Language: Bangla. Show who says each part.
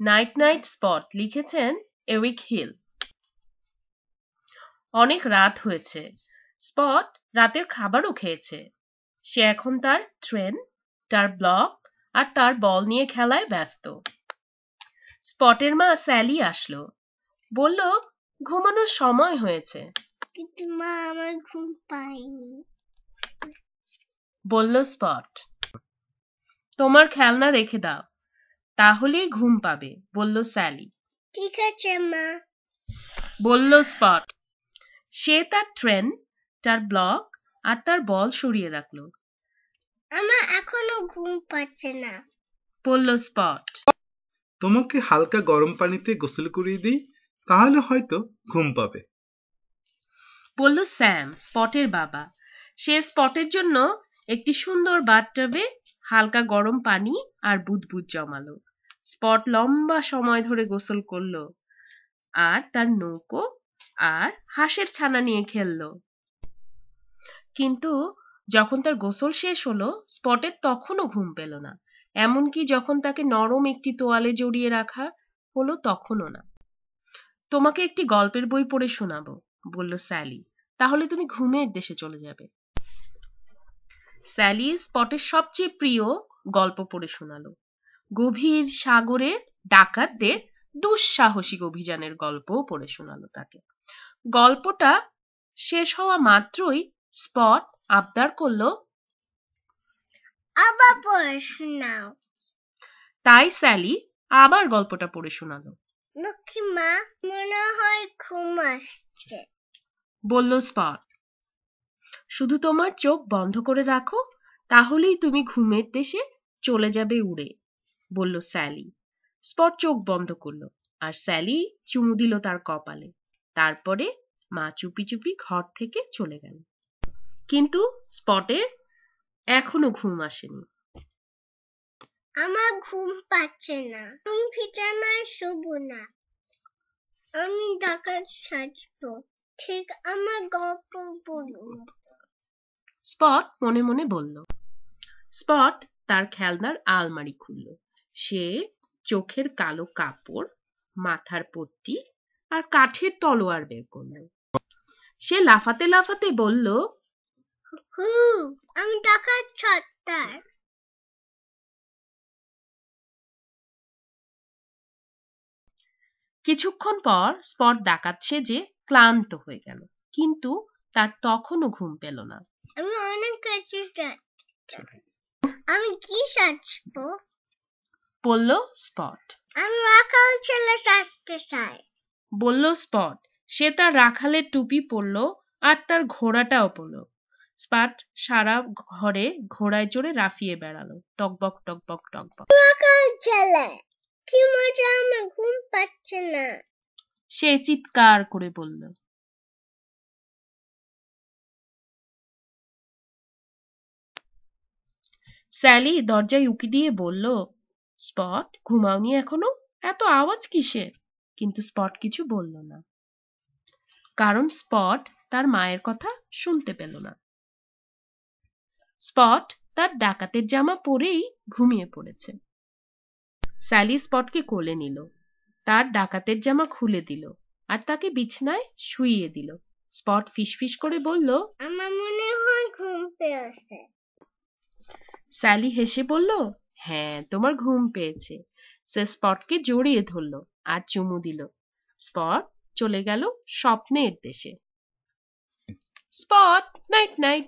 Speaker 1: নাইট নাইট স্পট লিখেছেন এরিক হিল। অনেক রাত হয়েছে, স্পট রাতের খাবারও খেয়েছে। সে এখন তার ট্রেন, তার ব্লক আর তার বল নিয়ে খেলায় ব্যস্ত। স্পটের মা স্যালি আসলো, বলল ঘুমানোর সময় হয়েছে।
Speaker 2: কিন্তু মা, আমার ঘুম পাইনি,
Speaker 1: বলল স্পট। তোমার খেলনা রেখে দাও, তাহলেই ঘুম পাবে, বলল স্যালি।
Speaker 2: ঠিক আছে মা,
Speaker 1: বলল স্পট। সে তার ট্রেন, তার ব্লক আর তার বল সরিয়ে রাখলো।
Speaker 2: আমার এখনো ঘুম পাচ্ছে না,
Speaker 1: বলল স্পট।
Speaker 3: তোমাকে হালকা গরম পানিতে গোসল করিয়ে দিই, তাহলে হয়তো ঘুম পাবে,
Speaker 1: বলল স্যাম, স্পটের বাবা। সে স্পটের জন্য একটি সুন্দর বাথটাবে হালকা গরম পানি আর বুদবুদ জমালো। স্পট লম্বা সময় ধরে গোসল করলো আর তার নৌকো আর হাঁসের ছানা নিয়ে খেললো। কিন্তু যখন তার গোসল শেষ হলো, স্পটের তখনও ঘুম পেল না। এমনকি যখন তাকে নরম একটি তোয়ালে জড়িয়ে রাখা হলো, তখনও না। তোমাকে একটি গল্পের বই পড়ে শোনাবো, বলল স্যালি, তাহলে তুমি ঘুমের দেশে চলে যাবে। স্যালি স্পটের সবচেয়ে প্রিয় গল্প পড়ে শোনালো। গভীর সাগরে ডাকাতদের দুঃসাহসিক অভিযানের গল্পও পড়ে শোনালো তাকে। গল্পটা শেষ হওয়া মাত্রই স্পট আবদার করলো,
Speaker 2: আবার পড়ে শোনাও।
Speaker 1: তাই স্যালি আবার গল্পটা পড়ে শোনালো।
Speaker 2: লক্ষ্মী মা, মনে হয় ঘুম আসছে,
Speaker 1: বলল স্পট। শুধু তোমার চোখ বন্ধ করে রাখো, তাহলেই তুমি ঘুমের দেশে চলে যাবে উড়ে, বলল স্যালি। স্পট চোখ বন্ধ করলো আর স্যালি চুমু দিল তার কপালে। তারপরে মা চুপি চুপি ঘর থেকে চলে গেল। কিন্তু স্পটের এখনো ঘুম আসেনি।
Speaker 2: আমার ঘুম পাচ্ছে না, তুমি বিছানায় শোবো না, আমি ডাকাত সাজবো, ঠিক আমার গল্প বলুন,
Speaker 1: স্পট মনে মনে বলল। স্পট তার খেলনার আলমারি খুলল। সে চোখের কালো কাপড়, মাথার পট্টি আর কাঠের তলোয়ার বের করল। সে লাফাতে লাফাতে বলল,
Speaker 2: হু, আমি ডাকাত সর্দার।
Speaker 1: কিছুক্ষণ পর স্পট ডাকাত সেজে ক্লান্ত হয়ে গেল, কিন্তু তার তখনও ঘুম পেল না।
Speaker 2: আমি অনেক কিছু জানি, আমি কি সাজবো,
Speaker 1: বলল স্পট।
Speaker 2: আমি রাখাল ছেলে সাজতে চাই,
Speaker 1: বলল স্পট। সে তার রাখালের টুপি পরল আর তার ঘোড়াটাও পরল। স্পট সারা ঘরে ঘোড়ায় চড়ে লাফিয়ে বেড়ালো, টকবক টকবক টকবক।
Speaker 2: রাখাল ছেলে, কি মজা, আমার ঘুম পাচ্ছে না,
Speaker 1: সে চিৎকার করে বলল। স্যালি দরজায় উকি দিয়ে বলল, স্পট, ঘুমাওনি এখনো? এত আওয়াজ কিসের? কিন্তু স্পট কিছু বলল না, কারণ স্পট তার মায়ের কথা শুনতে পেল না। স্পট তার ডাকাতের জামা পরেই ঘুমিয়ে পড়েছে। স্যালি স্পটকে কোলে নিল, তার ডাকাতের জামা খুলে দিল আর তাকে বিছানায় শুইয়ে দিল। স্পট ফিসফিস করে বলল,
Speaker 2: আমার মনে হয় ঘুম পেয়েছে।
Speaker 1: স্যালি হেসে বলল, হ্যাঁ, তোমার ঘুম পেয়েছে। সে স্পটকে জড়িয়ে ধরল আর চুমু দিল। স্পট চলে গেল স্বপ্নের দেশে। Spot, night night.